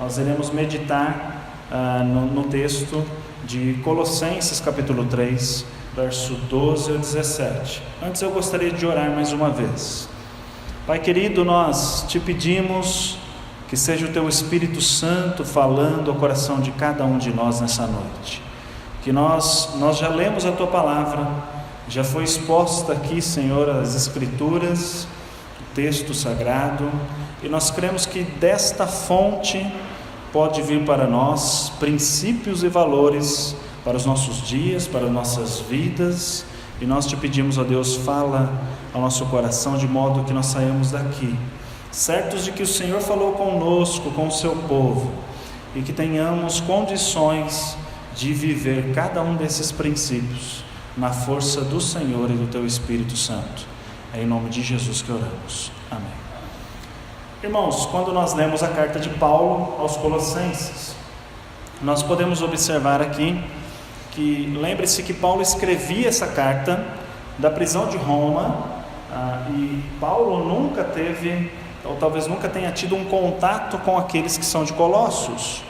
Nós iremos meditar no texto de Colossenses capítulo 3, verso 12 ao 17. Antes eu gostaria de orar mais uma vez. Pai querido, nós te pedimos que seja o Teu Espírito Santo falando ao coração de cada um de nós nessa noite. Que nós já lemos a Tua palavra, já foi exposta aqui, Senhor, as Escrituras, o texto sagrado, e nós cremos que desta fonte pode vir para nós princípios e valores para os nossos dias, para as nossas vidas, e nós te pedimos, ó Deus, fala ao nosso coração de modo que nós saiamos daqui certos de que o Senhor falou conosco, com o seu povo, e que tenhamos condições de viver cada um desses princípios na força do Senhor e do Teu Espírito Santo. É em nome de Jesus que oramos. Amém. Irmãos, quando nós lemos a carta de Paulo aos Colossenses, nós podemos observar aqui que, lembre-se que Paulo escrevia essa carta da prisão de Roma, e Paulo nunca teve, ou talvez nunca tenha tido um contato com aqueles que são de Colossos.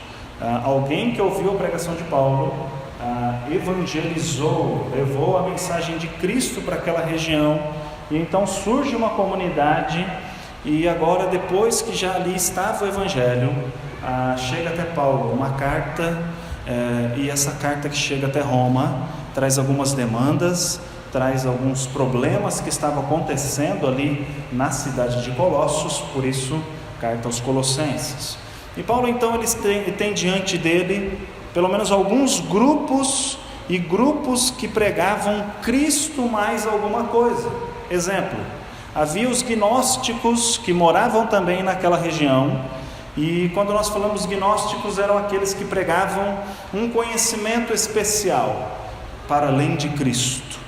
Alguém que ouviu a pregação de Paulo, evangelizou, levou a mensagem de Cristo para aquela região, e então surge uma comunidade, e agora, depois que já ali estava o Evangelho, chega até Paulo uma carta, e essa carta que chega até Roma traz algumas demandas, traz alguns problemas que estavam acontecendo ali na cidade de Colossos, por isso, carta aos Colossenses. E Paulo então ele tem diante dele pelo menos alguns grupos que pregavam Cristo mais alguma coisa. Exemplo, havia os gnósticos que moravam também naquela região, e quando nós falamos gnósticos, eram aqueles que pregavam um conhecimento especial para além de Cristo.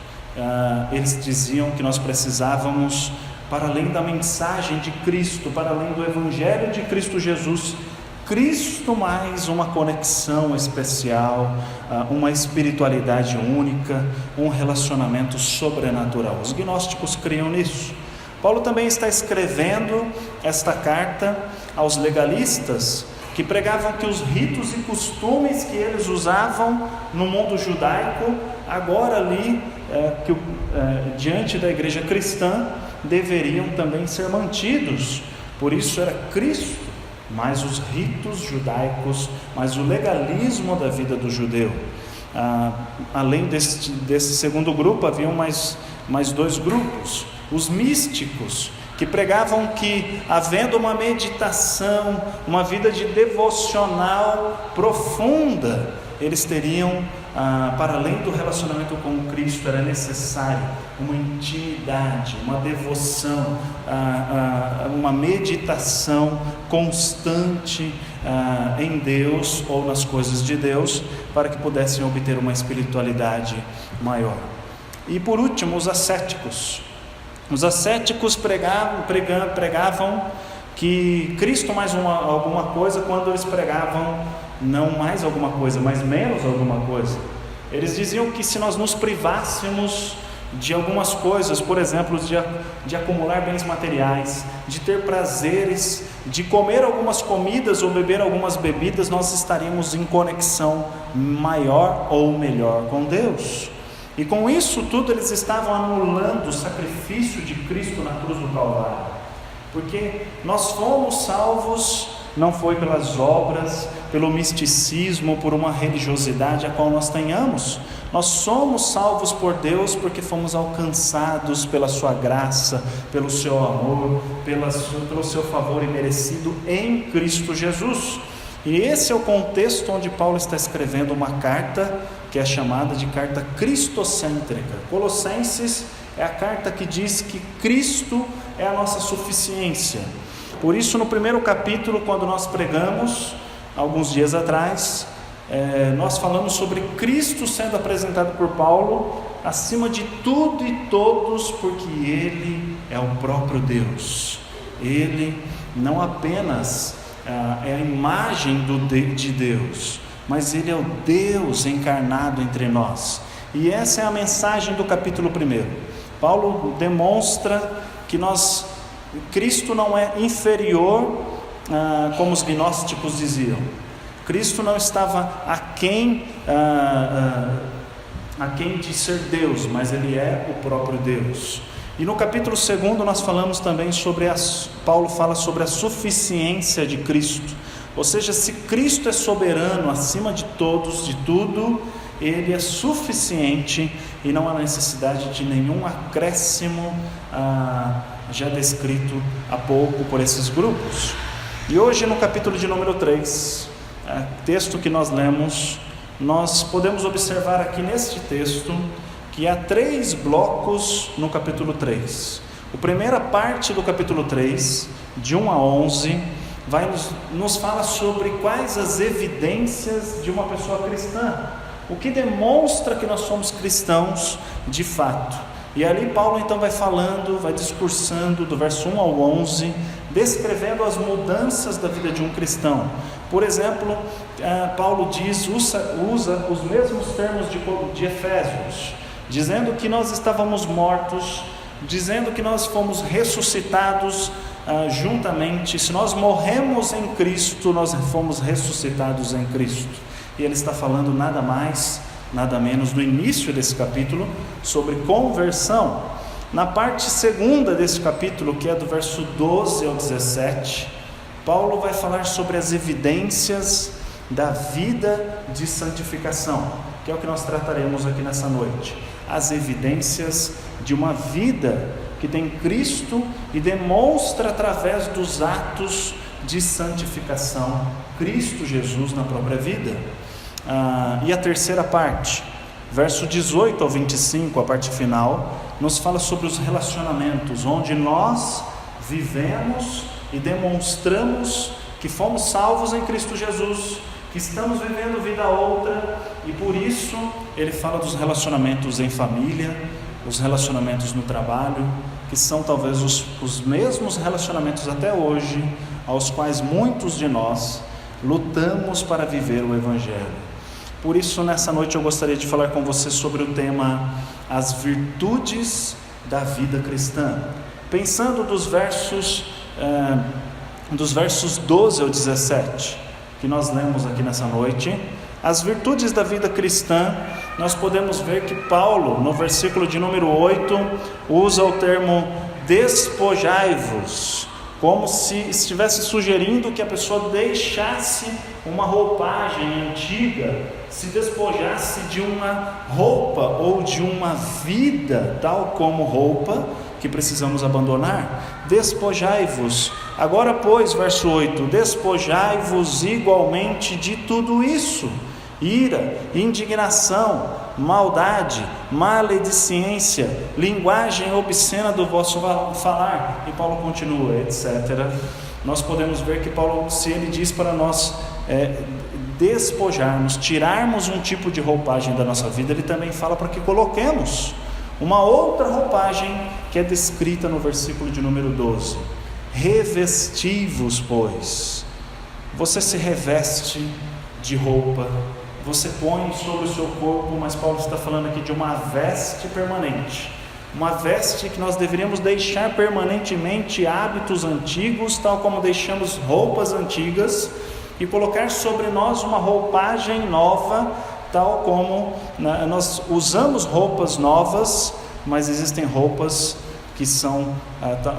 Eles diziam que nós precisávamos, para além da mensagem de Cristo, para além do Evangelho de Cristo Jesus, Cristo mais uma conexão especial, uma espiritualidade única, um relacionamento sobrenatural. Os gnósticos criam nisso. Paulo também está escrevendo esta carta aos legalistas, que pregavam que os ritos e costumes que eles usavam no mundo judaico, agora ali, diante da igreja cristã, deveriam também ser mantidos. Por isso era Cristo, mais os ritos judaicos, mais o legalismo da vida do judeu. Além desse segundo grupo, haviam mais dois grupos, os místicos, que pregavam que, havendo uma meditação, uma vida de devocional profunda, eles teriam, para além do relacionamento com Cristo, era necessário uma intimidade, uma devoção, uma meditação constante em Deus ou nas coisas de Deus, para que pudessem obter uma espiritualidade maior. E por último, os ascéticos. Os ascéticos pregavam que Cristo mais alguma coisa, quando eles pregavam não mais alguma coisa, mas menos alguma coisa. Eles diziam que se nós nos privássemos de algumas coisas, por exemplo, de acumular bens materiais, de ter prazeres, de comer algumas comidas ou beber algumas bebidas, nós estaríamos em conexão maior ou melhor com Deus. E com isso tudo eles estavam anulando o sacrifício de Cristo na cruz do Calvário, porque nós fomos salvos não foi pelas obras, pelo misticismo, por uma religiosidade a qual nós tenhamos. Nós somos salvos por Deus porque fomos alcançados pela sua graça, pelo seu amor, pelo seu favor imerecido em Cristo Jesus. E esse é o contexto onde Paulo está escrevendo uma carta que é chamada de carta cristocêntrica. Colossenses é a carta que diz que Cristo é a nossa suficiência. Por isso, no primeiro capítulo, quando nós pregamos, alguns dias atrás, nós falamos sobre Cristo sendo apresentado por Paulo acima de tudo e todos, porque Ele é o próprio Deus. Ele não apenas é a imagem de Deus, mas Ele é o Deus encarnado entre nós. E essa é a mensagem do capítulo 1. Paulo demonstra que Cristo não é inferior como os gnósticos diziam. Cristo não estava aquém de ser Deus, mas Ele é o próprio Deus. E no capítulo 2 nós falamos também Paulo fala sobre a suficiência de Cristo. Ou seja, se Cristo é soberano acima de todos, de tudo, Ele é suficiente e não há necessidade de nenhum acréscimo, já descrito há pouco por esses grupos. E hoje no capítulo de número 3, texto que nós lemos, nós podemos observar aqui neste texto que há 3 blocos no capítulo 3. A primeira parte do capítulo 3, de 1 a 11, nos fala sobre quais as evidências de uma pessoa cristã, o que demonstra que nós somos cristãos de fato. E ali Paulo então vai discursando do verso 1 ao 11, descrevendo as mudanças da vida de um cristão. Por exemplo, Paulo usa os mesmos termos de Efésios, dizendo que nós estávamos mortos, dizendo que nós fomos ressuscitados juntamente. Se nós morremos em Cristo, nós fomos ressuscitados em Cristo. E ele está falando nada mais, nada menos, no início desse capítulo, sobre conversão. Na parte segunda desse capítulo, que é do verso 12 ao 17, Paulo vai falar sobre as evidências da vida de santificação, que é o que nós trataremos aqui nessa noite. As evidências de uma vida que tem Cristo e demonstra através dos atos de santificação Cristo Jesus na própria vida. E a terceira parte, verso 18 ao 25, a parte final, nos fala sobre os relacionamentos, onde nós vivemos e demonstramos que fomos salvos em Cristo Jesus, que estamos vivendo vida outra, e por isso ele fala dos relacionamentos em família, os relacionamentos no trabalho, que são talvez os mesmos relacionamentos até hoje, aos quais muitos de nós lutamos para viver o Evangelho. Por isso, nessa noite eu gostaria de falar com você sobre o tema as virtudes da vida cristã, pensando dos versos 12 ao 17, que nós lemos aqui nessa noite. As virtudes da vida cristã, nós podemos ver que Paulo, no versículo de número 8, usa o termo despojai-vos, como se estivesse sugerindo que a pessoa deixasse uma roupagem antiga, se despojasse de uma roupa ou de uma vida, tal como roupa, que precisamos abandonar. Despojai-vos. Agora, pois, verso 8, despojai-vos igualmente de tudo isso: ira, indignação, maldade, maledicência, linguagem obscena do vosso falar. E Paulo continua, etc. Nós podemos ver que Paulo, se ele diz para nós despojarmos, tirarmos um tipo de roupagem da nossa vida, ele também fala para que coloquemos uma outra roupagem que é descrita no versículo de número 12. Revesti-vos, pois. Você se reveste de roupa, você põe sobre o seu corpo, mas Paulo está falando aqui de uma veste permanente, uma veste que nós deveríamos deixar permanentemente hábitos antigos, tal como deixamos roupas antigas, e colocar sobre nós uma roupagem nova, tal como nós usamos roupas novas, mas existem roupas que são,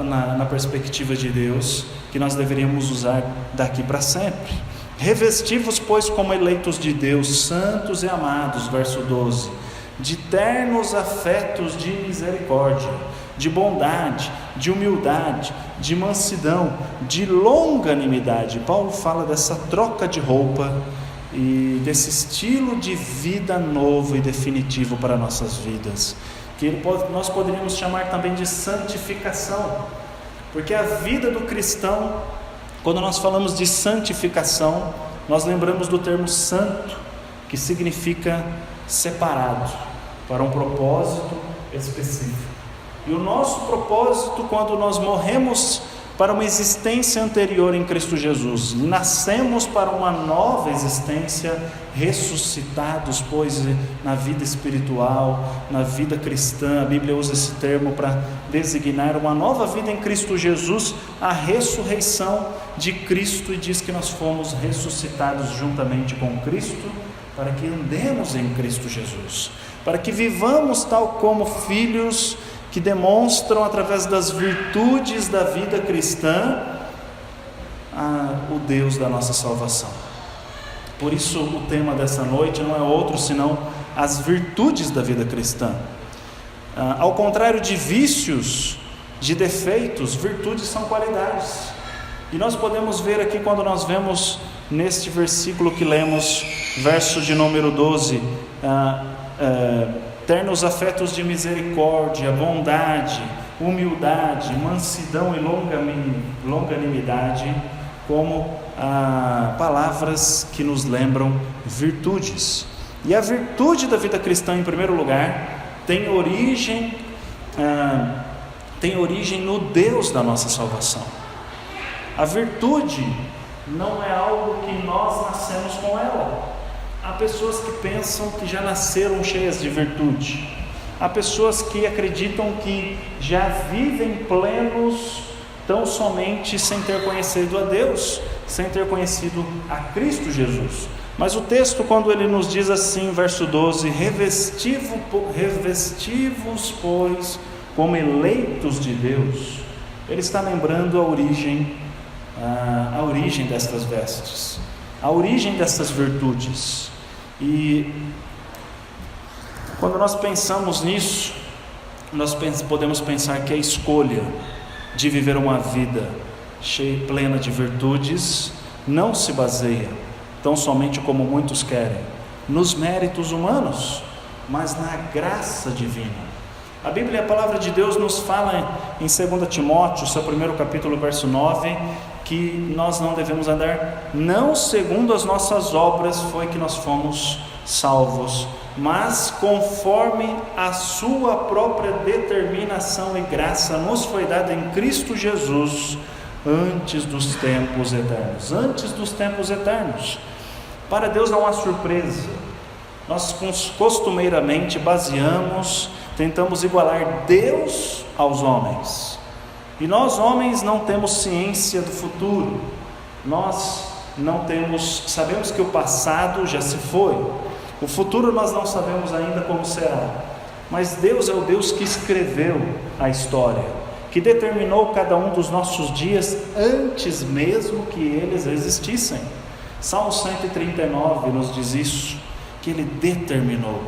na perspectiva de Deus, que nós deveríamos usar daqui para sempre. Revesti-vos, pois, como eleitos de Deus, santos e amados, verso 12, de ternos afetos de misericórdia, de bondade, de humildade, de mansidão, de longanimidade. Paulo fala dessa troca de roupa e desse estilo de vida novo e definitivo para nossas vidas, que nós poderíamos chamar também de santificação, porque a vida do cristão, quando nós falamos de santificação, nós lembramos do termo santo, que significa separado para um propósito específico. E o nosso propósito, quando nós morremos para uma existência anterior em Cristo Jesus. Nascemos para uma nova existência, ressuscitados, pois na vida espiritual, na vida cristã, a Bíblia usa esse termo para designar uma nova vida em Cristo Jesus, a ressurreição de Cristo, e diz que nós fomos ressuscitados juntamente com Cristo, para que andemos em Cristo Jesus, para que vivamos tal como filhos que demonstram através das virtudes da vida cristã o Deus da nossa salvação. Por isso o tema dessa noite não é outro senão as virtudes da vida cristã. Ao contrário de vícios, de defeitos, virtudes são qualidades. E nós podemos ver aqui, quando nós vemos neste versículo que lemos, verso de número 12, ternos afetos de misericórdia, bondade, humildade, mansidão e longanimidade, como palavras que nos lembram virtudes. E a virtude da vida cristã, em primeiro lugar, tem origem no Deus da nossa salvação. A virtude não é algo que nós nascemos com ela. Há pessoas que pensam que já nasceram cheias de virtude. Há pessoas que acreditam que já vivem plenos tão somente sem ter conhecido a Deus, sem ter conhecido a Cristo Jesus. Mas o texto, quando ele nos diz assim, verso 12: revesti-vos, pois, como eleitos de Deus, ele está lembrando a origem destas vestes, a origem dessas virtudes. E quando nós pensamos nisso, nós podemos pensar que a escolha de viver uma vida plena de virtudes não se baseia tão somente, como muitos querem, nos méritos humanos, mas na graça divina. A Bíblia, a palavra de Deus, nos fala em 2 Timóteo, seu primeiro capítulo, verso 9, que nós não devemos andar não segundo as nossas obras foi que nós fomos salvos, mas conforme a sua própria determinação e graça nos foi dada em Cristo Jesus antes dos tempos eternos. Para Deus não há surpresa. Nós costumeiramente tentamos igualar Deus aos homens. E nós, homens, não temos ciência do futuro. Nós não sabemos que o passado já se foi. O futuro nós não sabemos ainda como será. Mas Deus é o Deus que escreveu a história, que determinou cada um dos nossos dias antes mesmo que eles existissem. Salmo 139 nos diz isso, que Ele determinou.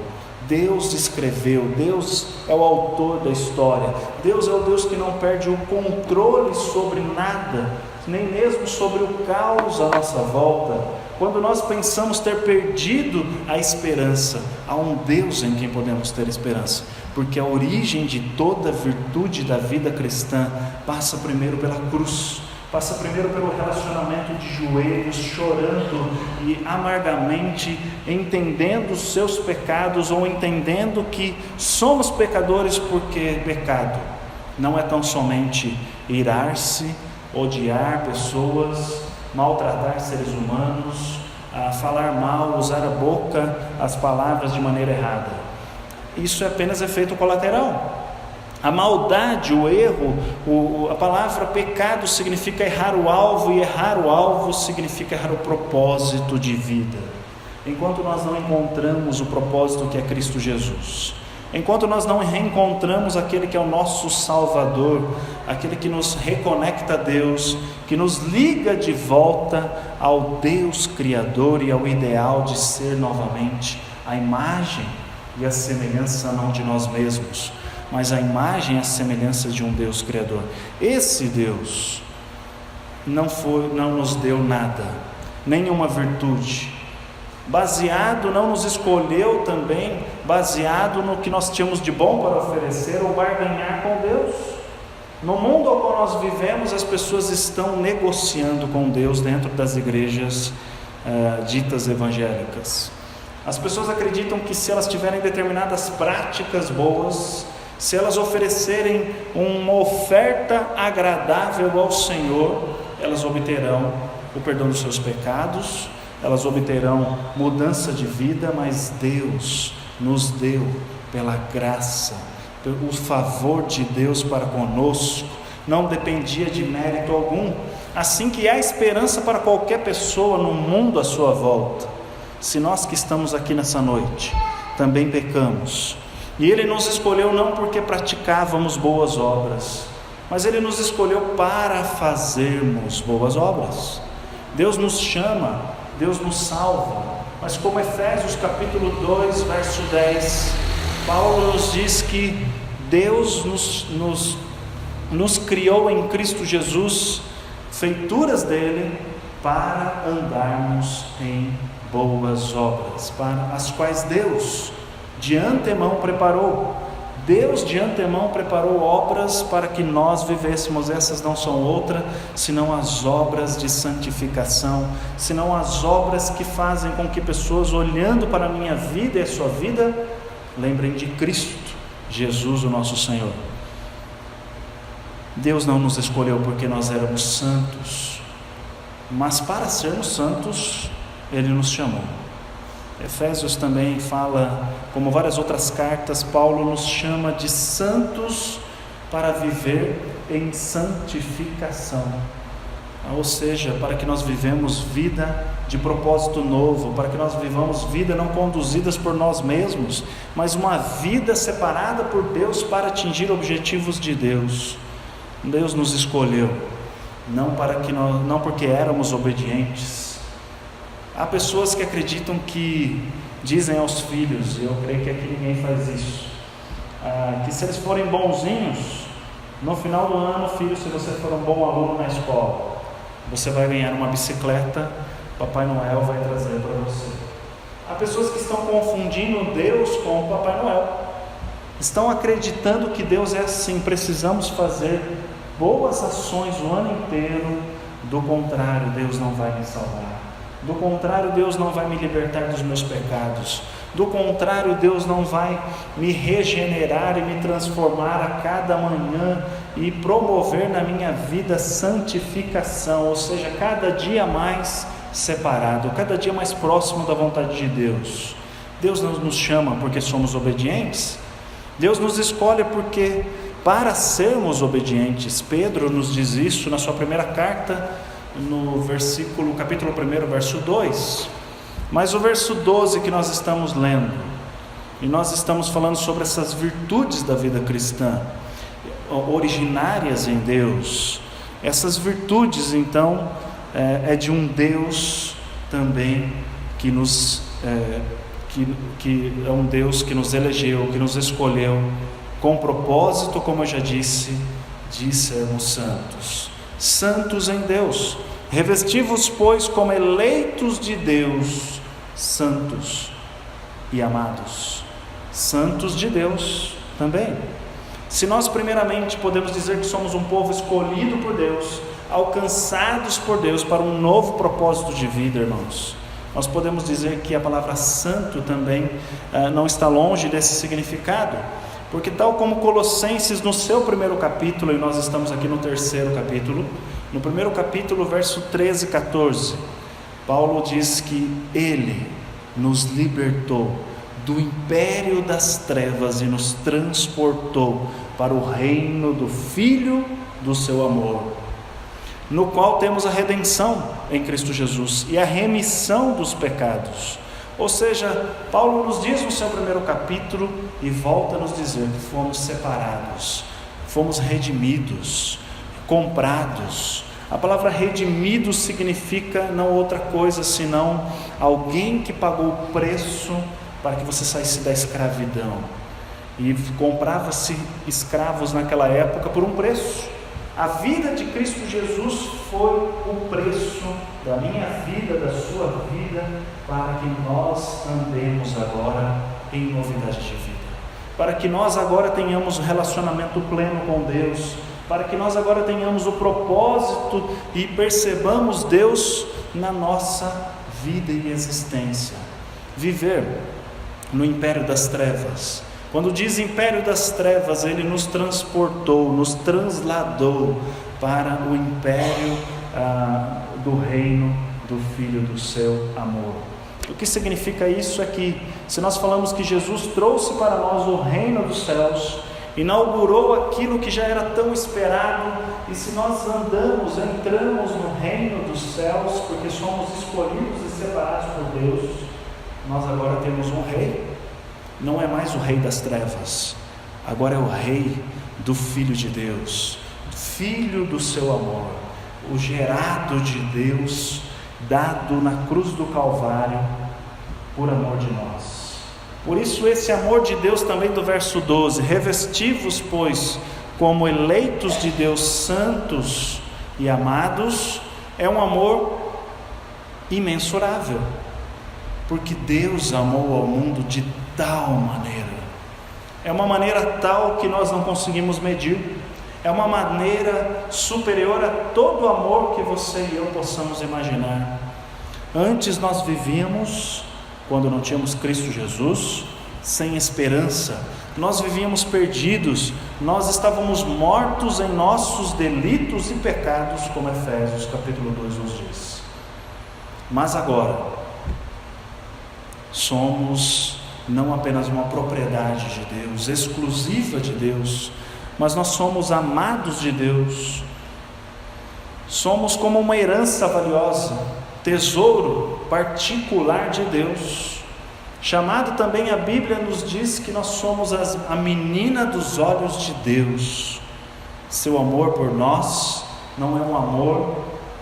Deus escreveu, Deus é o autor da história. Deus é o Deus que não perde o controle sobre nada, nem mesmo sobre o caos à nossa volta. Quando nós pensamos ter perdido a esperança, há um Deus em quem podemos ter esperança, porque a origem de toda virtude da vida cristã passa primeiro pela cruz, passa primeiro pelo relacionamento de joelhos, chorando e amargamente entendendo os seus pecados, ou entendendo que somos pecadores, porque pecado não é tão somente irar-se, odiar pessoas, maltratar seres humanos, falar mal, usar a boca, as palavras de maneira errada. Isso é apenas efeito colateral. A maldade, o erro, a palavra pecado significa errar o alvo, e errar o alvo significa errar o propósito de vida. Enquanto nós não encontramos o propósito que é Cristo Jesus, enquanto nós não reencontramos aquele que é o nosso Salvador, aquele que nos reconecta a Deus, que nos liga de volta ao Deus Criador e ao ideal de ser novamente a imagem e a semelhança não de nós mesmos, mas a imagem e a semelhança de um Deus Criador. Esse Deus não nos deu nada, nenhuma virtude, não nos escolheu também baseado no que nós tínhamos de bom para oferecer ou barganhar com Deus. No mundo ao qual nós vivemos, as pessoas estão negociando com Deus dentro das igrejas ditas evangélicas. As pessoas acreditam que se elas tiverem determinadas práticas boas, se elas oferecerem uma oferta agradável ao Senhor, elas obterão o perdão dos seus pecados, elas obterão mudança de vida, mas Deus nos deu pela graça, o favor de Deus para conosco, não dependia de mérito algum, assim que há esperança para qualquer pessoa no mundo à sua volta. Se nós que estamos aqui nessa noite também pecamos, e Ele nos escolheu não porque praticávamos boas obras, mas Ele nos escolheu para fazermos boas obras. Deus nos chama, Deus nos salva, mas como Efésios capítulo 2, verso 10, Paulo nos diz que Deus nos criou em Cristo Jesus, feituras dele, para andarmos em boas obras, para as quais Deus de antemão preparou. Deus de antemão preparou obras para que nós vivêssemos. Essas não são outra senão as obras de santificação, senão as obras que fazem com que pessoas, olhando para a minha vida e a sua vida, lembrem de Cristo Jesus, o nosso Senhor. Deus não nos escolheu porque nós éramos santos, mas para sermos santos Ele nos chamou. Efésios também fala, como várias outras cartas, Paulo nos chama de santos para viver em santificação, ou seja, para que nós vivemos vida de propósito novo, para que nós vivamos vida não conduzidas por nós mesmos, mas uma vida separada por Deus para atingir objetivos de Deus. Deus nos escolheu, não porque éramos obedientes. Há pessoas que acreditam que dizem aos filhos, e eu creio que aqui ninguém faz isso, que se eles forem bonzinhos, no final do ano, filho, se você for um bom aluno na escola, você vai ganhar uma bicicleta, Papai Noel vai trazer para você. Há pessoas que estão confundindo Deus com o Papai Noel, estão acreditando que Deus é assim, precisamos fazer boas ações o ano inteiro, do contrário, Deus não vai me salvar. Do contrário, Deus não vai me libertar dos meus pecados. Do contrário, Deus não vai me regenerar e me transformar a cada manhã e promover na minha vida santificação, ou seja, cada dia mais separado, cada dia mais próximo da vontade de Deus. Deus não nos chama porque somos obedientes. Deus nos escolhe porque para sermos obedientes. Pedro nos diz isso na sua primeira carta, no capítulo 1, verso 2, mas o verso 12 que nós estamos lendo, e nós estamos falando sobre essas virtudes da vida cristã, originárias em Deus. Essas virtudes, então, é de um Deus também que é um Deus que nos elegeu, que nos escolheu, com propósito, como eu já disse, de sermos santos. Santos em Deus, revesti-vos, pois, como eleitos de Deus, santos e amados. Santos de Deus também. Se nós primeiramente podemos dizer que somos um povo escolhido por Deus, alcançados por Deus para um novo propósito de vida, irmãos, nós podemos dizer que a palavra santo também não está longe desse significado, porque tal como Colossenses no seu primeiro capítulo, e nós estamos aqui no terceiro capítulo, no primeiro capítulo, verso 13 e 14, Paulo diz que Ele nos libertou do império das trevas e nos transportou para o reino do Filho do seu amor, no qual temos a redenção em Cristo Jesus e a remissão dos pecados. Ou seja, Paulo nos diz no seu primeiro capítulo e volta a nos dizer que fomos separados, fomos redimidos, comprados. A palavra redimido significa não outra coisa senão alguém que pagou o preço para que você saísse da escravidão. E comprava-se escravos naquela época por um preço. A vida de Cristo Jesus foi o preço da minha vida, da sua vida, para que nós andemos agora em novidade de vida, para que nós agora tenhamos relacionamento pleno com Deus, para que nós agora tenhamos o propósito e percebamos Deus na nossa vida e existência. Viver no império das trevas, Quando diz império das trevas, Ele nos transportou, nos transladou para o império do reino do Filho do seu amor. O que significa isso é que, se nós falamos que Jesus trouxe para nós o reino dos céus, inaugurou aquilo que já era tão esperado, e se nós entramos no reino dos céus, porque somos escolhidos e separados por Deus, nós agora temos um rei. Não é mais o rei das trevas, agora é o rei do Filho de Deus, Filho do seu amor, o gerado de Deus, dado na cruz do Calvário, por amor de nós. Por isso esse amor de Deus também do verso 12, revesti-vos, pois, como eleitos de Deus, santos e amados, é um amor imensurável, porque Deus amou ao mundo de tal maneira, é uma maneira tal que nós não conseguimos medir, é uma maneira superior a todo o amor que você e eu possamos imaginar. Antes nós vivíamos, quando não tínhamos Cristo Jesus, sem esperança, nós vivíamos perdidos, nós estávamos mortos em nossos delitos e pecados, como Efésios capítulo 2 nos diz. Mas agora, somos não apenas uma propriedade de Deus, exclusiva de Deus, mas nós somos amados de Deus, somos como uma herança valiosa, tesouro particular de Deus, chamado também, a Bíblia nos diz que nós somos a menina dos olhos de Deus. Seu amor por nós não é um amor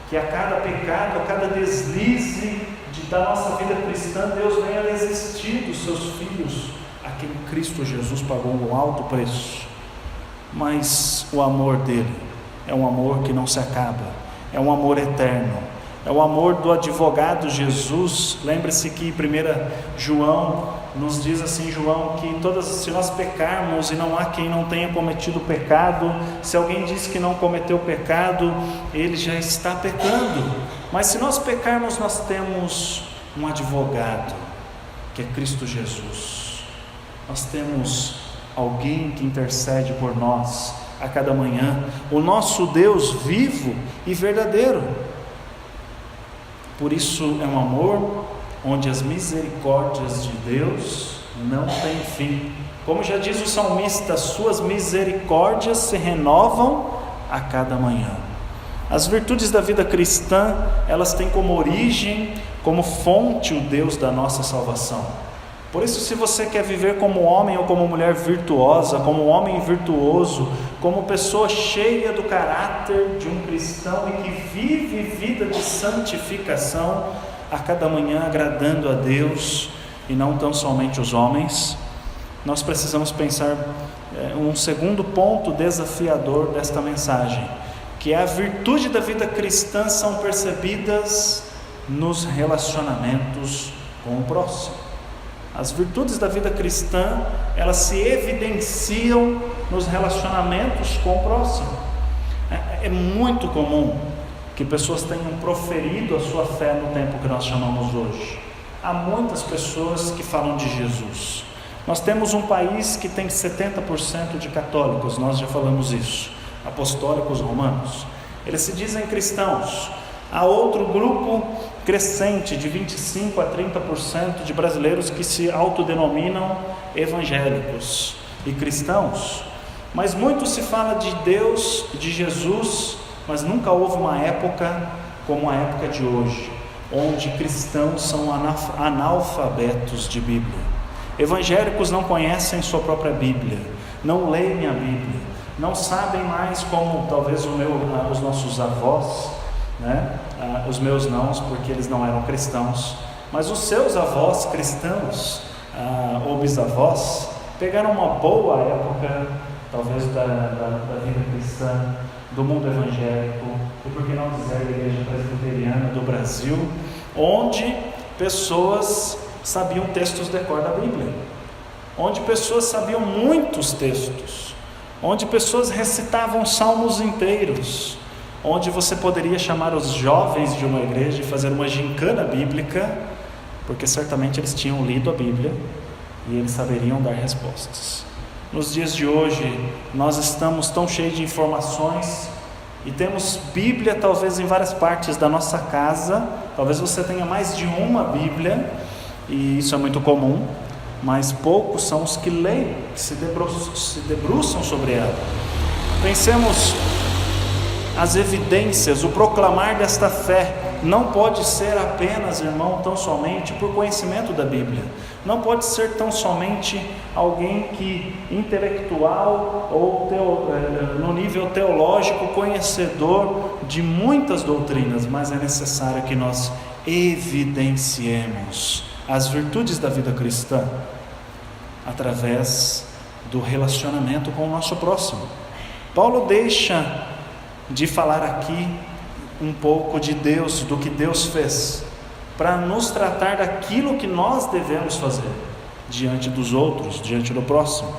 que a cada pecado, a cada deslize da nossa vida cristã, Deus venha desistir dos seus filhos, a quem Cristo Jesus pagou um alto preço. Mas o amor dele é um amor que não se acaba, é um amor eterno, é o amor do advogado Jesus. Lembre-se que 1 João nos diz assim, João, que se nós pecarmos e não há quem não tenha cometido pecado, se alguém diz que não cometeu pecado, ele já está pecando. Mas se nós pecarmos, nós temos um advogado, que é Cristo Jesus. Nós temos alguém que intercede por nós a cada manhã, o nosso Deus vivo e verdadeiro. Por isso é um amor onde as misericórdias de Deus não têm fim. Como já diz o salmista, suas misericórdias se renovam a cada manhã. As virtudes da vida cristã, elas têm como origem, como fonte o Deus da nossa salvação. Por isso, se você quer viver como homem ou como mulher virtuosa, como homem virtuoso, como pessoa cheia do caráter de um cristão e que vive vida de santificação, a cada manhã agradando a Deus e não tão somente os homens, nós precisamos pensar um segundo ponto desafiador desta mensagem, que é a virtude da vida cristã são percebidas nos relacionamentos com o próximo. As virtudes da vida cristã, elas se evidenciam nos relacionamentos com o próximo. É muito comum que pessoas tenham proferido a sua fé no tempo que nós chamamos hoje. Há muitas pessoas que falam de Jesus. Nós temos um país que tem 70% de católicos, nós já falamos isso, apostólicos romanos. Eles se dizem cristãos. Há outro grupo crescente de 25% a 30% de brasileiros que se autodenominam evangélicos e cristãos. Mas muito se fala de Deus, de Jesus, mas nunca houve uma época como a época de hoje, onde cristãos são analfabetos de Bíblia. Evangélicos não conhecem sua própria Bíblia, não leem a Bíblia, não sabem mais como talvez os nossos avós, os meus não, porque eles não eram cristãos, mas os seus avós cristãos, ou bisavós, pegaram uma boa época, talvez da vida cristã, do mundo evangélico, e por que não dizer da igreja presbiteriana do Brasil, onde pessoas sabiam textos de cor da Bíblia, onde pessoas sabiam muitos textos, onde pessoas recitavam salmos inteiros, onde você poderia chamar os jovens de uma igreja e fazer uma gincana bíblica, porque certamente eles tinham lido a Bíblia, e eles saberiam dar respostas. Nos dias de hoje, nós estamos tão cheios de informações e temos Bíblia talvez em várias partes da nossa casa. Talvez você tenha mais de uma Bíblia, e isso é muito comum, mas poucos são os que leem, que se debruçam sobre ela. Pensemos as evidências, o proclamar desta fé não pode ser apenas, irmão, tão somente por conhecimento da Bíblia. Não pode ser tão somente alguém que intelectual ou no nível teológico conhecedor de muitas doutrinas, mas é necessário que nós evidenciemos as virtudes da vida cristã através do relacionamento com o nosso próximo. Paulo deixa de falar aqui um pouco de Deus, do que Deus fez, para nos tratar daquilo que nós devemos fazer diante dos outros, diante do próximo.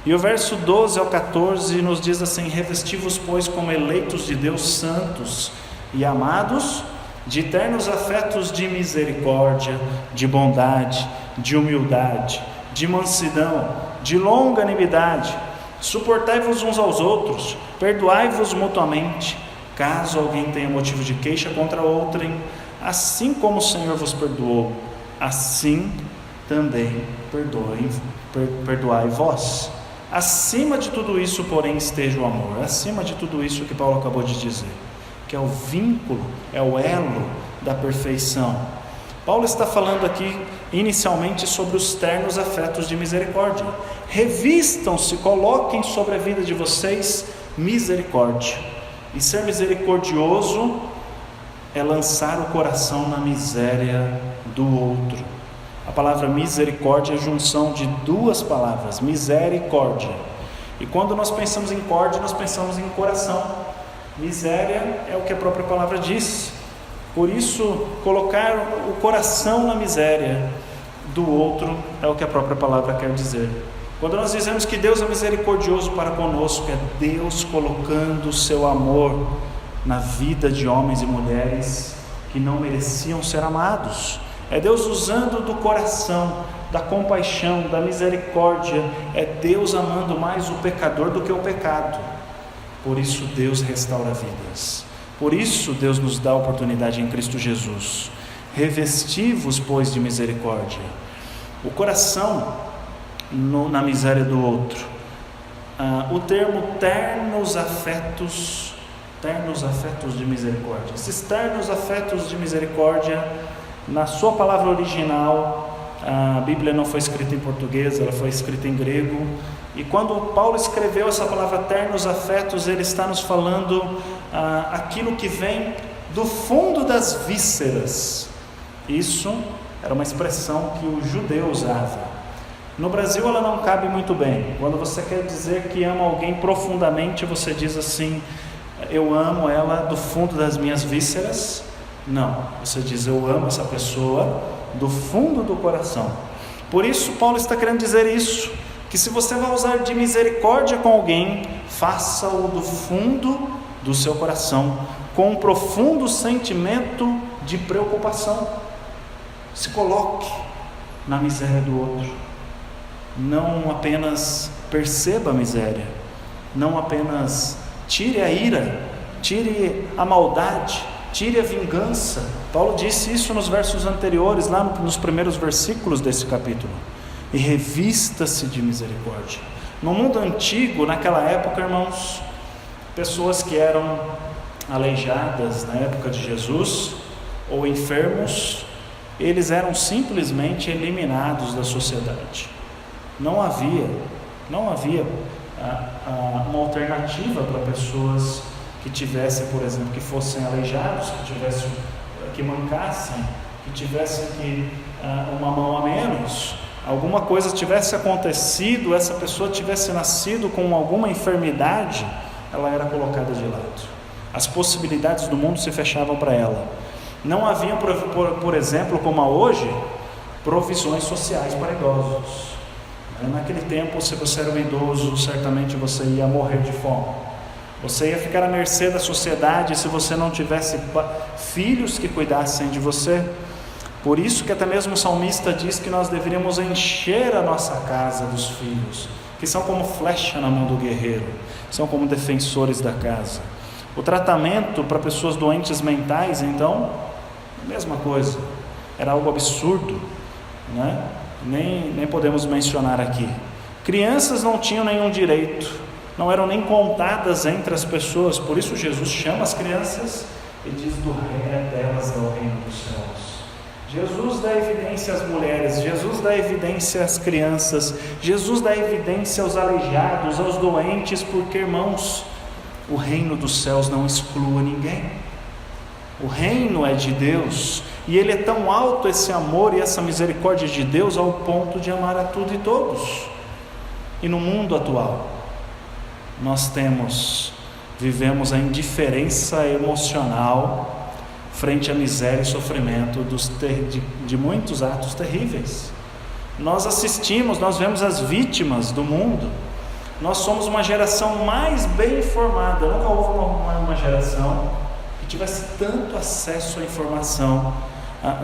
E o verso 12 ao 14 nos diz assim: revesti-vos, pois, como eleitos de Deus, santos e amados, de ternos afetos de misericórdia, de bondade, de humildade, de mansidão, de longanimidade. Suportai-vos uns aos outros, perdoai-vos mutuamente, caso alguém tenha motivo de queixa contra outrem. Assim como o Senhor vos perdoou, assim também perdoai vós. Acima de tudo isso, porém, esteja o amor. Acima de tudo isso que Paulo acabou de dizer, que é o vínculo, é o elo da perfeição. Paulo está falando aqui inicialmente sobre os ternos afetos de misericórdia. Revistam-se, coloquem sobre a vida de vocês misericórdia. E ser misericordioso é lançar o coração na miséria do outro. A palavra misericórdia é a junção de duas palavras, misericórdia. E quando nós pensamos em córdia, nós pensamos em coração. Miséria é o que a própria palavra diz. Por isso, colocar o coração na miséria do outro é o que a própria palavra quer dizer. Quando nós dizemos que Deus é misericordioso para conosco, é Deus colocando o seu amor na vida de homens e mulheres que não mereciam ser amados. É Deus usando do coração, da compaixão, da misericórdia. É Deus amando mais o pecador do que o pecado. Por isso Deus restaura vidas. Por isso Deus nos dá a oportunidade em Cristo Jesus. Revesti-vos, pois, de misericórdia. O coração na miséria do outro. O termo ternos afetos de misericórdia. Esses ternos afetos de misericórdia, na sua palavra original, a Bíblia não foi escrita em português, ela foi escrita em grego. E quando Paulo escreveu essa palavra ternos afetos, ele está nos falando aquilo que vem do fundo das vísceras. Isso era uma expressão que o judeu usava. No Brasil ela não cabe muito bem. Quando você quer dizer que ama alguém profundamente, você diz assim: eu amo ela do fundo das minhas vísceras. Não, você diz: eu amo essa pessoa do fundo do coração. Por isso Paulo está querendo dizer isso, que se você vai usar de misericórdia com alguém, faça-o do fundo do seu coração, com um profundo sentimento de preocupação. Se coloque na miséria do outro. Não apenas perceba a miséria, não apenas tire a ira, tire a maldade, tire a vingança. Paulo disse isso nos versos anteriores, lá nos primeiros versículos desse capítulo. E revista-se de misericórdia. No mundo antigo, naquela época, irmãos, pessoas que eram aleijadas na época de Jesus, ou enfermos, eles eram simplesmente eliminados da sociedade. Não havia uma alternativa para pessoas que tivessem, por exemplo, que fossem aleijados, que mancassem, que tivessem uma mão a menos, alguma coisa tivesse acontecido, essa pessoa tivesse nascido com alguma enfermidade, ela era colocada de lado. As possibilidades do mundo se fechavam para ela. Não havia, por exemplo, como há hoje, provisões sociais para idosos. Naquele tempo, se você era um idoso, certamente você ia morrer de fome. Você ia ficar à mercê da sociedade se você não tivesse filhos que cuidassem de você. Por isso que até mesmo o salmista diz que nós deveríamos encher a nossa casa dos filhos, que são como flecha na mão do guerreiro, são como defensores da casa. O tratamento para pessoas doentes mentais, então, mesma coisa, era algo absurdo, né? Nem podemos mencionar aqui. Crianças não tinham nenhum direito, não eram nem contadas entre as pessoas, por isso Jesus chama as crianças e diz: do reino delas é o reino dos céus. Jesus dá evidência às mulheres, Jesus dá evidência às crianças, Jesus dá evidência aos aleijados, aos doentes, porque, irmãos, o reino dos céus não exclui ninguém. O reino é de Deus, e ele é tão alto, esse amor e essa misericórdia de Deus, ao ponto de amar a tudo e todos. E no mundo atual, nós vivemos a indiferença emocional frente à miséria e sofrimento de muitos atos terríveis. Nós vemos as vítimas do mundo. Nós somos uma geração mais bem informada. Nunca houve uma geração que tivesse tanto acesso à informação,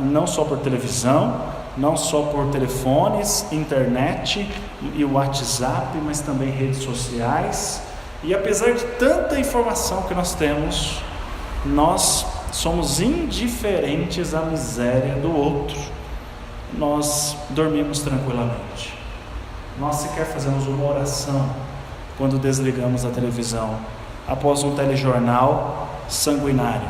não só por televisão, não só por telefones, internet e o WhatsApp, mas também redes sociais. E apesar de tanta informação que nós temos, nós somos indiferentes à miséria do outro. Nós dormimos tranquilamente. Nós sequer fazemos uma oração quando desligamos a televisão, após um telejornal sanguinário,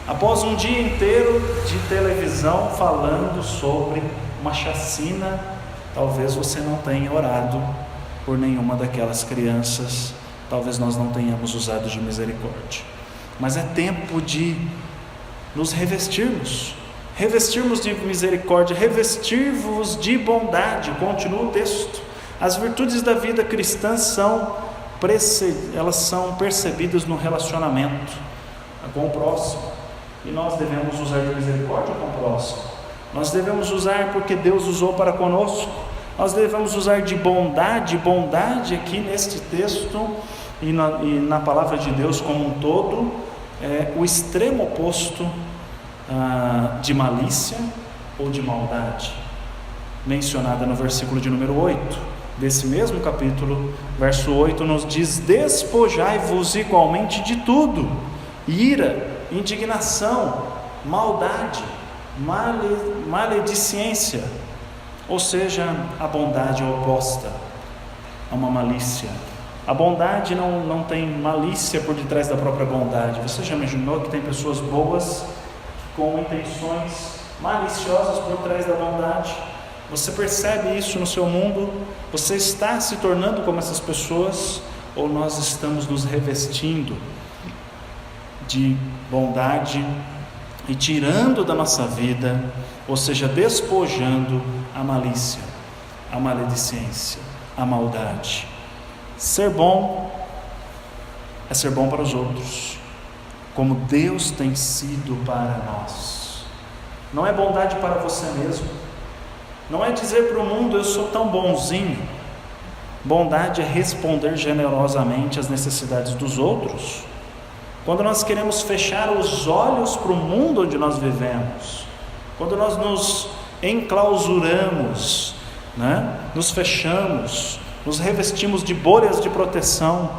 após um dia inteiro de televisão falando sobre uma chacina. Talvez você não tenha orado por nenhuma daquelas crianças, talvez nós não tenhamos usado de misericórdia, mas é tempo de nos revestirmos de misericórdia, revestir-vos de bondade. Continua o texto. As virtudes da vida cristã elas são percebidas no relacionamento com o próximo, e nós devemos usar de misericórdia com o próximo, nós devemos usar porque Deus usou para conosco, nós devemos usar de bondade aqui neste texto e na palavra de Deus como um todo, é o extremo oposto de malícia ou de maldade, mencionada no versículo de número 8 desse mesmo capítulo. Verso 8 nos diz: despojai-vos igualmente de tudo: ira, indignação, maldade, maledicência. Ou seja, a bondade é oposta a uma malícia. A bondade não tem malícia por detrás da própria bondade. Você já imaginou que tem pessoas boas com intenções maliciosas por trás da bondade? Você percebe isso no seu mundo? Você está se tornando como essas pessoas? Ou nós estamos nos revestindo de bondade e tirando da nossa vida, ou seja, despojando a malícia, a maledicência, a maldade? Ser bom é ser bom para os outros, como Deus tem sido para nós. Não é bondade para você mesmo, não é dizer para o mundo: eu sou tão bonzinho. Bondade é responder generosamente às necessidades dos outros. Quando nós queremos fechar os olhos para o mundo onde nós vivemos, quando nós nos enclausuramos, nos fechamos, nos revestimos de bolhas de proteção,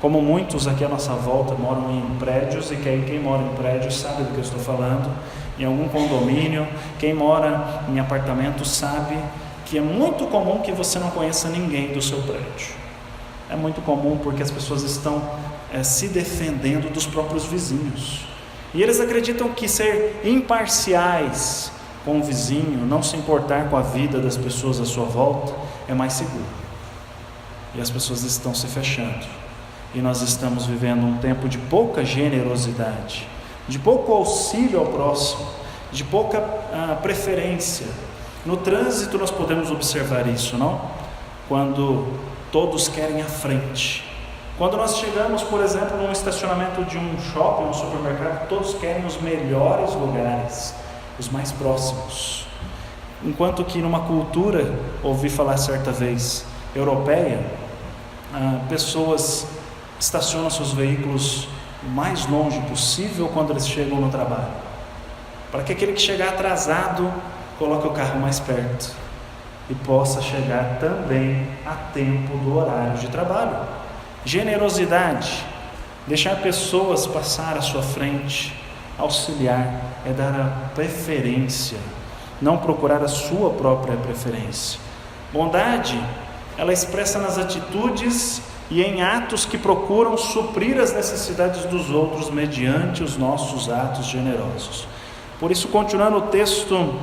como muitos aqui à nossa volta moram em prédios, e quem mora em prédios sabe do que eu estou falando, em algum condomínio. Quem mora em apartamento sabe que é muito comum que você não conheça ninguém do seu prédio. É muito comum porque as pessoas estão se defendendo dos próprios vizinhos, e eles acreditam que ser imparciais com o vizinho, não se importar com a vida das pessoas à sua volta, é mais seguro. E as pessoas estão se fechando, e nós estamos vivendo um tempo de pouca generosidade, de pouco auxílio ao próximo, de pouca preferência. No trânsito nós podemos observar isso, não? Quando todos querem a frente. Quando nós chegamos, por exemplo, num estacionamento de um shopping, um supermercado, todos querem os melhores lugares, os mais próximos. Enquanto que numa cultura, ouvi falar certa vez, europeia, pessoas estacionam seus veículos o mais longe possível quando eles chegam no trabalho. para que aquele que chegar atrasado coloque o carro mais perto e possa chegar também a tempo do horário de trabalho. Generosidade, deixar pessoas passar à sua frente, auxiliar, é dar a preferência, não procurar a sua própria preferência. Bondade, ela expressa nas atitudes e em atos que procuram suprir as necessidades dos outros mediante os nossos atos generosos. Por isso, continuando o texto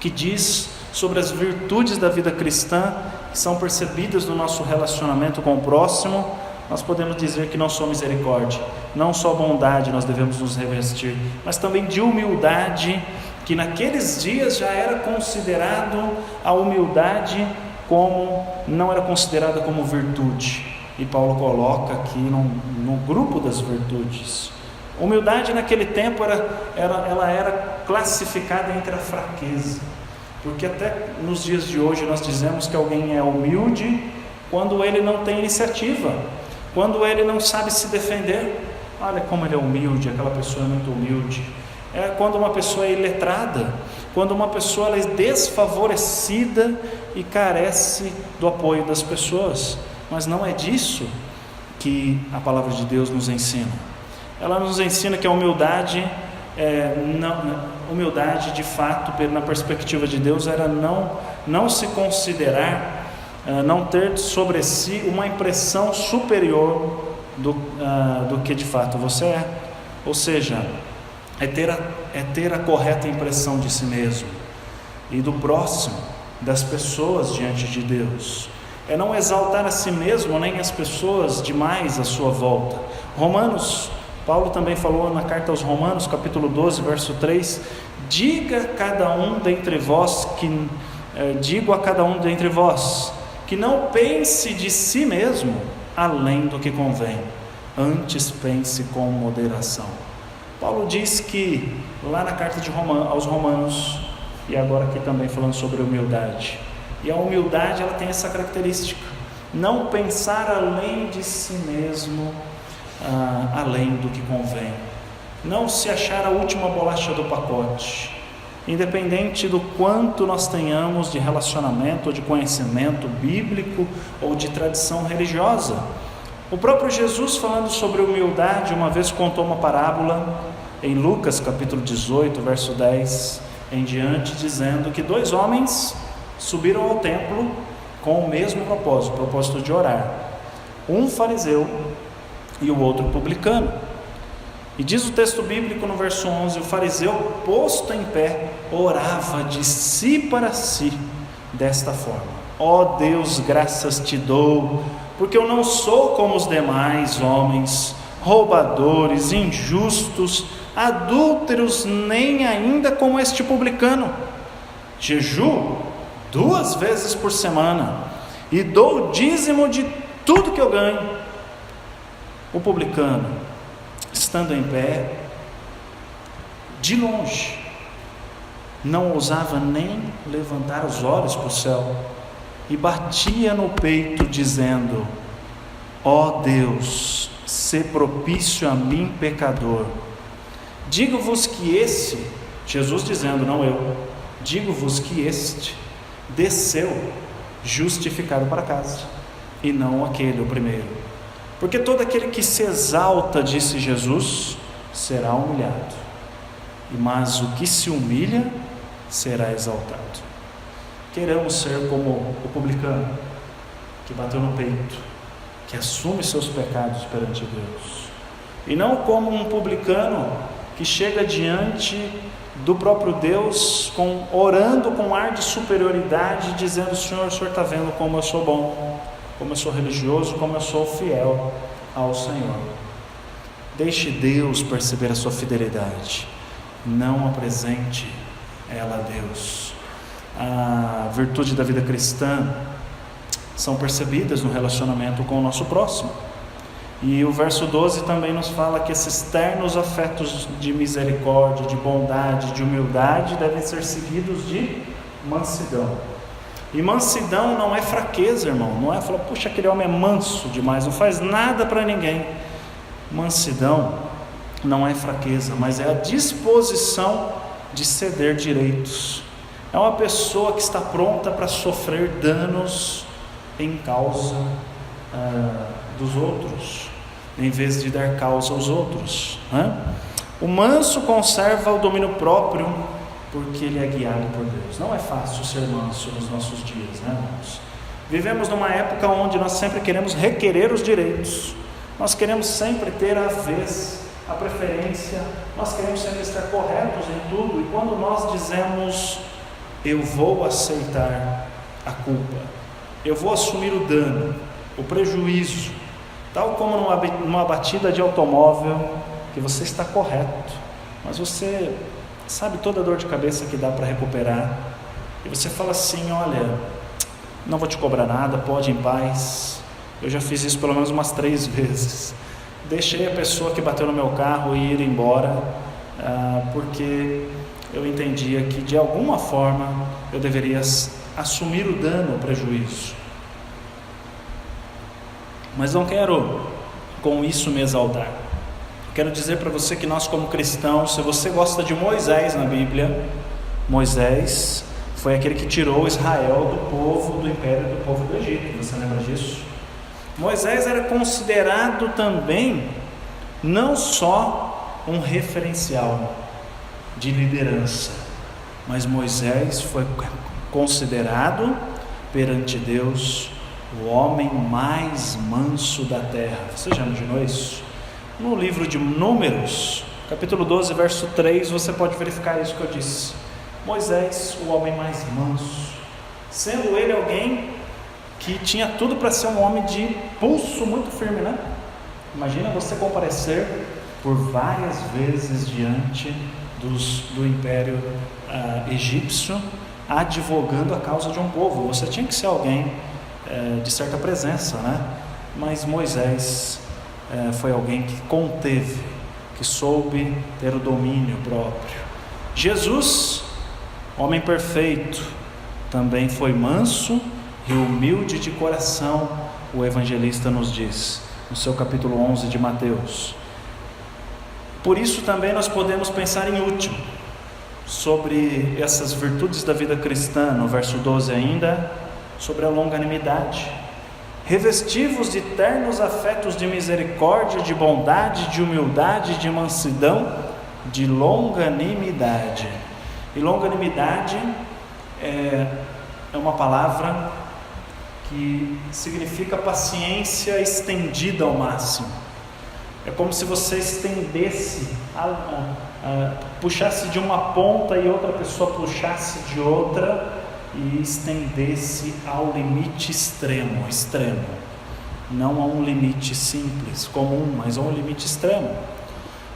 que diz sobre as virtudes da vida cristã, que são percebidas no nosso relacionamento com o próximo, nós podemos dizer que não só misericórdia, não só bondade nós devemos nos revestir, mas também de humildade, que naqueles dias já era considerado a humildade como, não era considerada como virtude, e Paulo coloca aqui no grupo das virtudes. Humildade naquele tempo ela era classificada entre a fraqueza, porque até nos dias de hoje nós dizemos que alguém é humilde quando ele não tem iniciativa, quando ele não sabe se defender. Olha como ele é humilde, aquela pessoa é muito humilde. É quando uma pessoa é iletrada, quando uma pessoa ela é desfavorecida e carece do apoio das pessoas. Mas não é disso que a palavra de Deus nos ensina. Ela nos ensina que a humildade, humildade de fato, na perspectiva de Deus, era não se considerar, não ter sobre si uma impressão superior do que de fato você é. Ou seja, é ter a correta impressão de si mesmo e do próximo, das pessoas diante de Deus. É não exaltar a si mesmo nem as pessoas demais à sua volta. Paulo também falou na carta aos Romanos, capítulo 12, verso 3: digo a cada um dentre vós que não pense de si mesmo além do que convém, antes pense com moderação. Paulo diz que lá na carta aos Romanos, e agora aqui também falando sobre humildade, e a humildade ela tem essa característica, não pensar além de si mesmo, além do que convém, não se achar a última bolacha do pacote, independente do quanto nós tenhamos de relacionamento ou de conhecimento bíblico ou de tradição religiosa. O próprio Jesus, falando sobre humildade, uma vez contou uma parábola em Lucas capítulo 18, verso 10 em diante, dizendo que 2 homens subiram ao templo com o mesmo propósito, o propósito de orar, um fariseu e o outro publicano. E diz o texto bíblico no verso 11: o fariseu, posto em pé, orava de si para si desta forma: ó Deus, graças te dou, porque eu não sou como os demais homens, roubadores, injustos, adúlteros, nem ainda como este publicano. Jejuo 2 vezes por semana e dou o dízimo de tudo que eu ganho. O publicano, estando em pé, de longe, não ousava nem levantar os olhos para o céu, e batia no peito dizendo: ó Deus, sê propício a mim, pecador. Digo-vos que esse, Jesus dizendo, não eu, digo-vos que este desceu justificado para casa, e não aquele, o primeiro. Porque todo aquele que se exalta, disse Jesus, será humilhado, mas o que se humilha será exaltado. Queremos ser como o publicano, que bateu no peito, que assume seus pecados perante Deus, e não como um publicano que chega diante do próprio Deus, orando com ar de superioridade, dizendo: Senhor, o Senhor está vendo como eu sou bom, como eu sou religioso, como eu sou fiel ao Senhor. Deixe Deus perceber a sua fidelidade, não apresente ela a Deus. A virtude da vida cristã são percebidas no relacionamento com o nosso próximo. E o verso 12 também nos fala que esses ternos afetos de misericórdia, de bondade, de humildade devem ser seguidos de mansidão. E mansidão não é fraqueza, irmão, não é falar: puxa, aquele homem é manso demais, não faz nada para ninguém. Mansidão não é fraqueza, mas é a disposição de ceder direitos. É uma pessoa que está pronta para sofrer danos em causa dos outros, em vez de dar causa aos outros, né? O manso conserva o domínio próprio, porque ele é guiado por Deus. Não é fácil ser manso nos nossos dias, né, irmãos? Vivemos numa época onde nós sempre queremos requerer os direitos, nós queremos sempre ter a vez, a preferência, nós queremos sempre estar corretos em tudo, e quando nós dizemos, eu vou aceitar a culpa, eu vou assumir o dano, o prejuízo, tal como numa batida de automóvel, que você está correto, mas você sabe toda a dor de cabeça que dá para recuperar, e você fala assim, olha, não vou te cobrar nada, pode ir em paz. Eu já fiz isso pelo menos umas 3 vezes, deixei a pessoa que bateu no meu carro ir embora, porque eu entendia que de alguma forma eu deveria assumir o dano, o prejuízo. Mas não quero com isso me exaltar. Quero dizer para você que nós como cristãos, se você gosta de Moisés na Bíblia, Moisés foi aquele que tirou Israel do império do povo do Egito, você lembra disso? Moisés era considerado também não só um referencial de liderança, mas Moisés foi considerado perante Deus o homem mais manso da terra. Você já imaginou isso? No livro de Números, capítulo 12, verso 3, você pode verificar isso que eu disse. Moisés, o homem mais manso, sendo ele alguém que tinha tudo para ser um homem de pulso muito firme, né? Imagina você comparecer por várias vezes diante do império egípcio, advogando a causa de um povo. Você tinha que ser alguém de certa presença, né? Mas Moisés foi alguém que conteve, que soube ter o domínio próprio. Jesus, homem perfeito, também foi manso e humilde de coração, o evangelista nos diz, no seu capítulo 11 de Mateus. Por isso também nós podemos pensar em último, sobre essas virtudes da vida cristã, no verso 12 ainda, sobre a longanimidade. Revestivos de ternos afetos de misericórdia, de bondade, de humildade, de mansidão, de longanimidade. E longanimidade é uma palavra que significa paciência estendida ao máximo. É como se você estendesse, puxasse de uma ponta e outra pessoa puxasse de outra, e estendesse ao limite extremo, não a um limite simples, comum, mas a um limite extremo.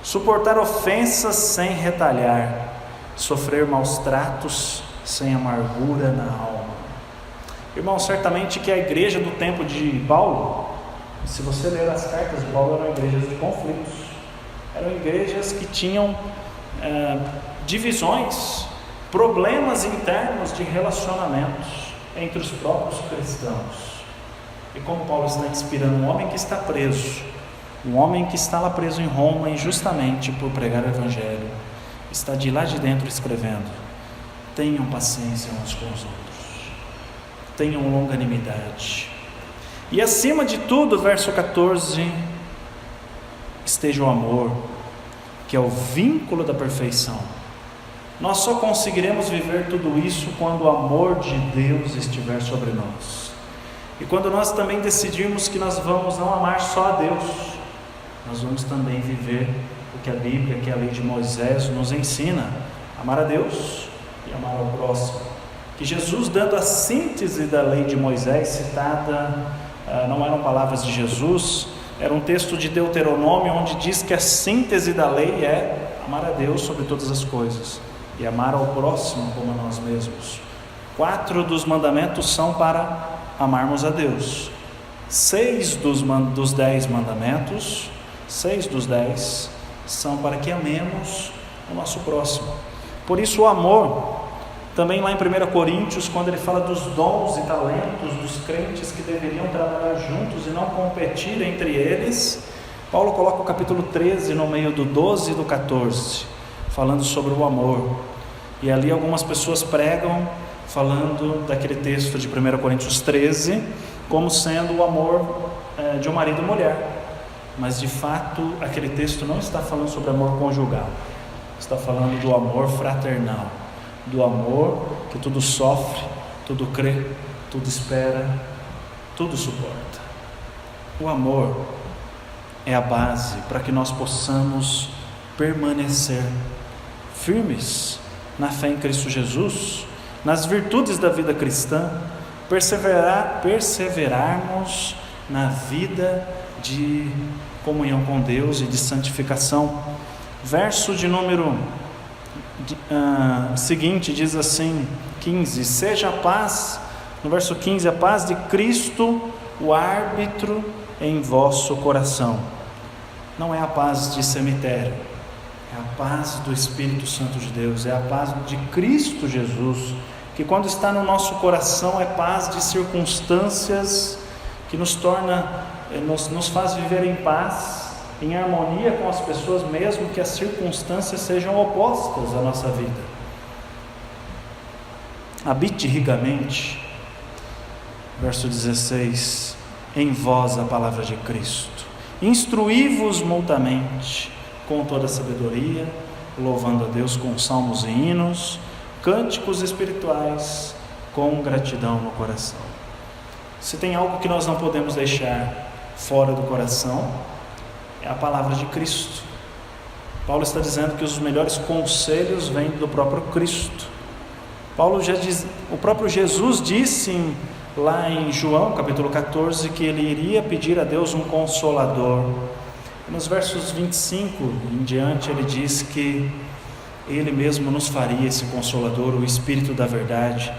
Suportar ofensas sem retalhar, sofrer maus tratos sem amargura na alma. Irmão, certamente que a igreja do tempo de Paulo, se você ler as cartas de Paulo, eram igrejas de conflitos, eram igrejas que tinham divisões, problemas internos de relacionamentos entre os próprios cristãos. E como Paulo está inspirando um homem que está preso, um homem que está lá preso em Roma injustamente por pregar o evangelho, está de lá de dentro escrevendo: tenham paciência uns com os outros, tenham longanimidade, e acima de tudo, verso 14, esteja o amor, que é o vínculo da perfeição. Nós só conseguiremos viver tudo isso quando o amor de Deus estiver sobre nós. E quando nós também decidirmos que nós vamos não amar só a Deus, nós vamos também viver o que a Bíblia, que é a lei de Moisés, nos ensina: amar a Deus e amar ao próximo. Que Jesus, dando a síntese da lei de Moisés, citada, não eram palavras de Jesus, era um texto de Deuteronômio, onde diz que a síntese da lei é amar a Deus sobre todas as coisas e amar ao próximo como a nós mesmos. 4 dos mandamentos são para amarmos a Deus. 6 dos 10 mandamentos, 6 dos 10 são para que amemos o nosso próximo. Por isso o amor, também lá em 1 Coríntios, quando ele fala dos dons e talentos dos crentes que deveriam trabalhar juntos e não competir entre eles, Paulo coloca o capítulo 13 no meio do 12 e do 14, falando sobre o amor. E ali algumas pessoas pregam falando daquele texto de 1 Coríntios 13 como sendo o amor de um marido e mulher. Mas de fato aquele texto não está falando sobre amor conjugal, está falando do amor fraternal, do amor que tudo sofre, tudo crê, tudo espera, tudo suporta. O amor é a base para que nós possamos permanecer firmes na fé em Cristo Jesus, nas virtudes da vida cristã, perseverarmos na vida de comunhão com Deus e de santificação. Verso de número seguinte diz assim, 15: seja a paz, no verso 15, a paz de Cristo, o árbitro em vosso coração. Não é a paz de cemitério, é a paz do Espírito Santo de Deus, é a paz de Cristo Jesus, que quando está no nosso coração é paz de circunstâncias que nos faz viver em paz, em harmonia com as pessoas, mesmo que as circunstâncias sejam opostas à nossa vida. Habite ricamente, verso 16, em vós a palavra de Cristo, instruí-vos mutuamente com toda a sabedoria, louvando a Deus com salmos e hinos, cânticos espirituais, com gratidão no coração. Se tem algo que nós não podemos deixar fora do coração, é a palavra de Cristo. Paulo está dizendo que os melhores conselhos vêm do próprio Cristo. O próprio Jesus disse lá em João capítulo 14 que ele iria pedir a Deus um consolador. Nos versos 25 em diante ele diz que ele mesmo nos faria esse consolador, o Espírito da verdade,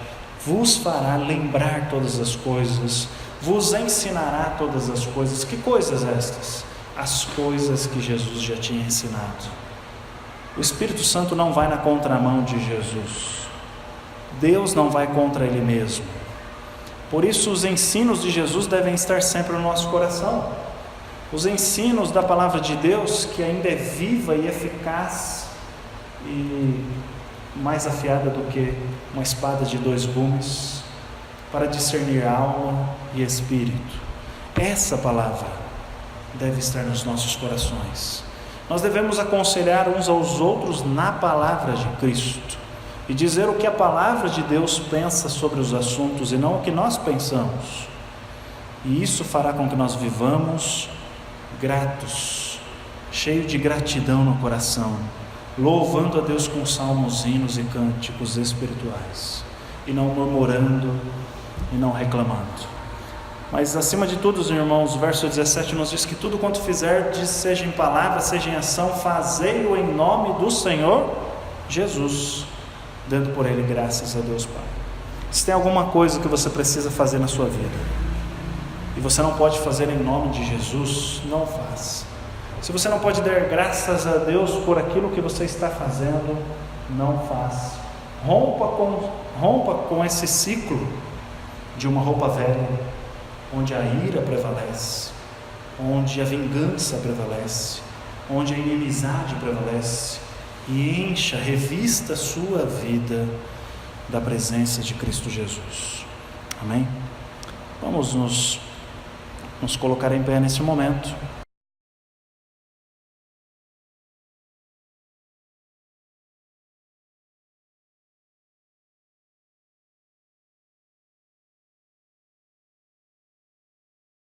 vos fará lembrar todas as coisas, vos ensinará todas as coisas. Que coisas estas? As coisas que Jesus já tinha ensinado. O Espírito Santo não vai na contramão de Jesus, Deus não vai contra Ele mesmo. Por isso os ensinos de Jesus devem estar sempre no nosso coração. Os ensinos da palavra de Deus, que ainda é viva e eficaz e mais afiada do que uma espada de 2 gumes, para discernir alma e espírito. Essa palavra deve estar nos nossos corações. Nós devemos aconselhar uns aos outros na palavra de Cristo e dizer o que a palavra de Deus pensa sobre os assuntos e não o que nós pensamos. E isso fará com que nós vivamos gratos, cheios de gratidão no coração, louvando a Deus com salmos, hinos e cânticos espirituais, e não murmurando e não reclamando. Mas acima de tudo, irmãos, o verso 17 nos diz que tudo quanto fizerdes, seja em palavra, seja em ação, fazei-o em nome do Senhor Jesus, dando por Ele graças a Deus Pai. Se tem alguma coisa que você precisa fazer na sua vida e você não pode fazer em nome de Jesus, não faça. Se você não pode dar graças a Deus por aquilo que você está fazendo, não faça. Rompa com esse ciclo de uma roupa velha, onde a ira prevalece, onde a vingança prevalece, onde a inimizade prevalece, e revista a sua vida da presença de Cristo Jesus. Amém? Vamos nos colocar em pé nesse momento.